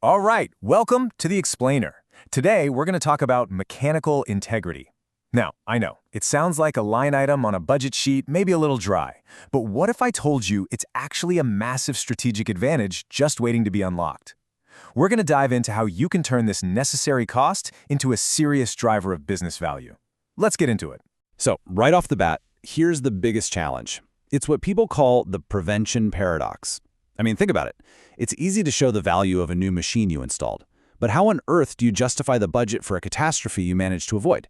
All right, welcome to The Explainer. Today, we're going to talk about mechanical integrity. Now, I know, it sounds like a line item on a budget sheet, maybe a little dry. But what if I told you it's actually a massive strategic advantage just waiting to be unlocked? We're going to dive into how you can turn this necessary cost into a serious driver of business value. Let's get into it. So, right off the bat, here's the biggest challenge. It's what people call the prevention paradox. I mean, think about it. It's easy to show the value of a new machine you installed. But how on earth do you justify the budget for a catastrophe you managed to avoid?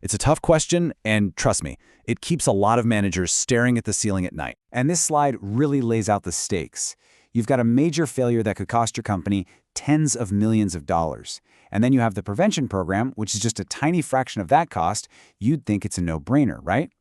It's a tough question, and trust me, it keeps a lot of managers staring at the ceiling at night. And this slide really lays out the stakes. You've got a major failure that could cost your company tens of millions of dollars. And then you have the prevention program, which is just a tiny fraction of that cost. You'd think it's a no-brainer, right?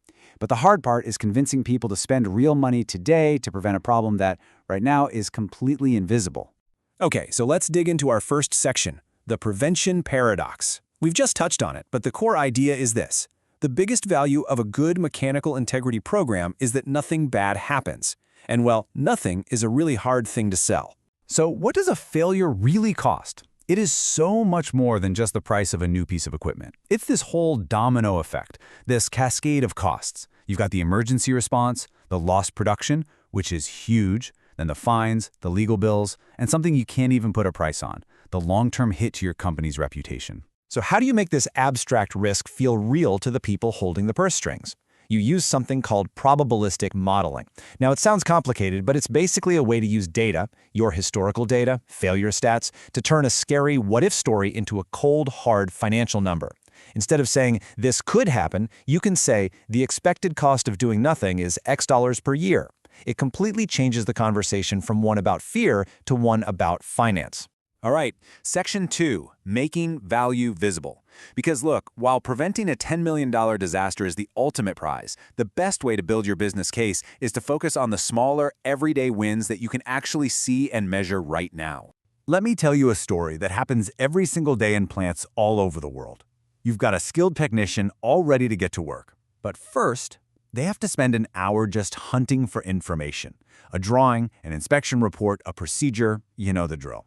But the hard part is convincing people to spend real money today to prevent a problem that, right now, is completely invisible. Okay, so let's dig into our first section, the prevention paradox. We've just touched on it, but the core idea is this. The biggest value of a good mechanical integrity program is that nothing bad happens. And well, nothing is a really hard thing to sell. So what does a failure really cost? It is so much more than just the price of a new piece of equipment. It's this whole domino effect, this cascade of costs. You've got the emergency response, the lost production, which is huge, then the fines, the legal bills, and something you can't even put a price on, the long-term hit to your company's reputation. So how do you make this abstract risk feel real to the people holding the purse strings? You use something called probabilistic modeling. Now, it sounds complicated, but it's basically a way to use data, your historical data, failure stats, to turn a scary what-if story into a cold, hard financial number. Instead of saying, this could happen, you can say, the expected cost of doing nothing is X dollars per year. It completely changes the conversation from one about fear to one about finance. All right, Section 2, making value visible. Because look, while preventing a $10 million disaster is the ultimate prize, the best way to build your business case is to focus on the smaller, everyday wins that you can actually see and measure right now. Let me tell you a story that happens every single day in plants all over the world. You've got a skilled technician all ready to get to work. But first, they have to spend an hour just hunting for information. A drawing, an inspection report, a procedure, you know the drill.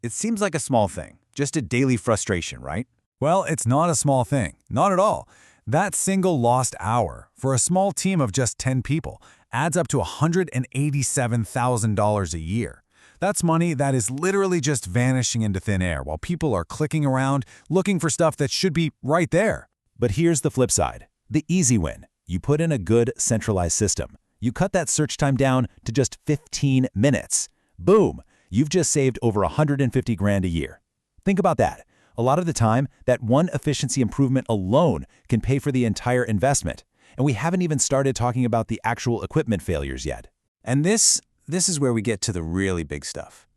It seems like a small thing, just a daily frustration, right? Well, it's not a small thing, not at all. That single lost hour, for a small team of just 10 people, adds up to $187,000 a year. That's money that is literally just vanishing into thin air while people are clicking around, looking for stuff that should be right there. But here's the flip side, the easy win. You put in a good centralized system. You cut that search time down to just 15 minutes. Boom! You've just saved over 150 grand a year. Think about that. A lot of the time, that one efficiency improvement alone can pay for the entire investment. And we haven't even started talking about the actual equipment failures yet. And this is where we get to the really big stuff.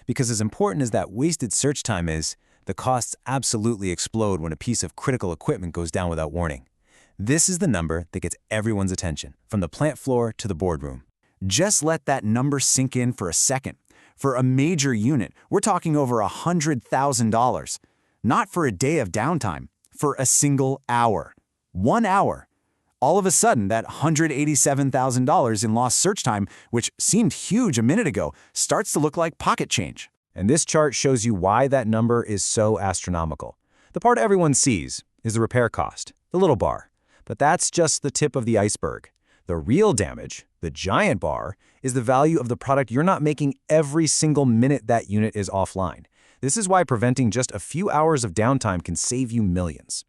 Because as important as that wasted search time is, the costs absolutely explode when a piece of critical equipment goes down without warning. This is the number that gets everyone's attention, from the plant floor to the boardroom. Just let that number sink in for a second. For a major unit, we're talking over $100,000. Not for a day of downtime, for a single hour. 1 hour. All of a sudden, that $187,000 in lost search time, which seemed huge a minute ago, starts to look like pocket change. And this chart shows you why that number is so astronomical. The part everyone sees is the repair cost, the little bar. But that's just the tip of the iceberg. The real damage, the giant bar, is the value of the product you're not making every single minute that unit is offline. This is why preventing just a few hours of downtime can save you millions.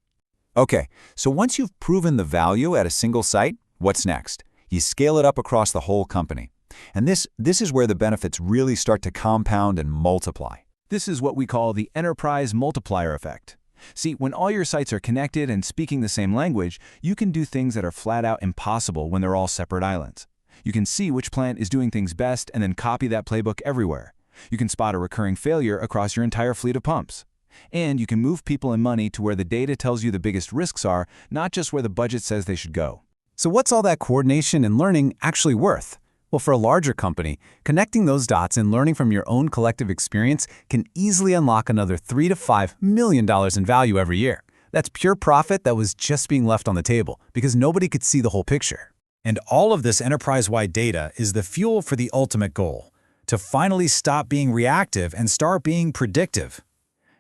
Okay, so once you've proven the value at a single site, what's next? You scale it up across the whole company. And this is where the benefits really start to compound and multiply. This is what we call the enterprise multiplier effect. See, when all your sites are connected and speaking the same language, you can do things that are flat out impossible when they're all separate islands. You can see which plant is doing things best and then copy that playbook everywhere. You can spot a recurring failure across your entire fleet of pumps. And you can move people and money to where the data tells you the biggest risks are, not just where the budget says they should go. So what's all that coordination and learning actually worth? Well, for a larger company, connecting those dots and learning from your own collective experience can easily unlock another $3 to $5 million in value every year. That's pure profit that was just being left on the table because nobody could see the whole picture. And all of this enterprise-wide data is the fuel for the ultimate goal: to finally stop being reactive and start being predictive.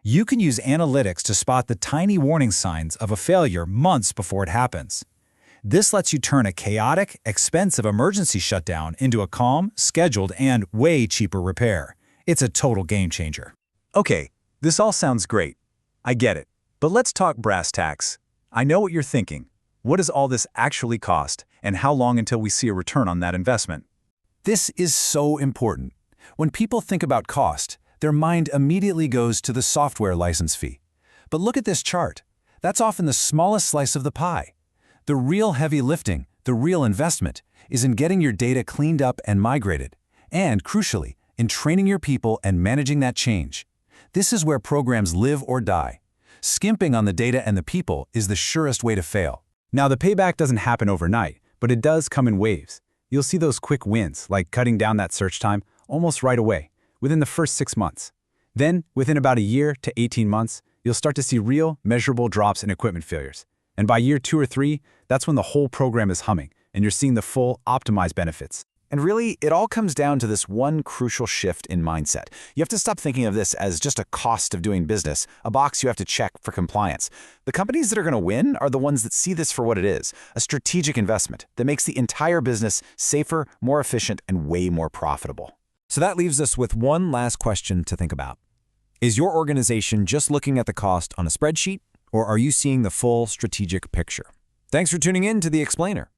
You can use analytics to spot the tiny warning signs of a failure months before it happens. This lets you turn a chaotic, expensive emergency shutdown into a calm, scheduled, and way cheaper repair. It's a total game changer. Okay, this all sounds great. I get it. But let's talk brass tacks. I know what you're thinking. What does all this actually cost, and how long until we see a return on that investment? This is so important. When people think about cost, their mind immediately goes to the software license fee. But look at this chart. That's often the smallest slice of the pie. The real heavy lifting, the real investment, is in getting your data cleaned up and migrated, and, crucially, in training your people and managing that change. This is where programs live or die. Skimping on the data and the people is the surest way to fail. Now, the payback doesn't happen overnight, but it does come in waves. You'll see those quick wins, like cutting down that search time, almost right away, within the first 6 months. Then, within about a year to 18 months, you'll start to see real, measurable drops in equipment failures. And by year 2 or 3, that's when the whole program is humming, and you're seeing the full, optimized benefits. And really, it all comes down to this one crucial shift in mindset. You have to stop thinking of this as just a cost of doing business, a box you have to check for compliance. The companies that are going to win are the ones that see this for what it is, a strategic investment that makes the entire business safer, more efficient, and way more profitable. So that leaves us with one last question to think about. Is your organization just looking at the cost on a spreadsheet, or are you seeing the full strategic picture? Thanks for tuning in to The Explainer.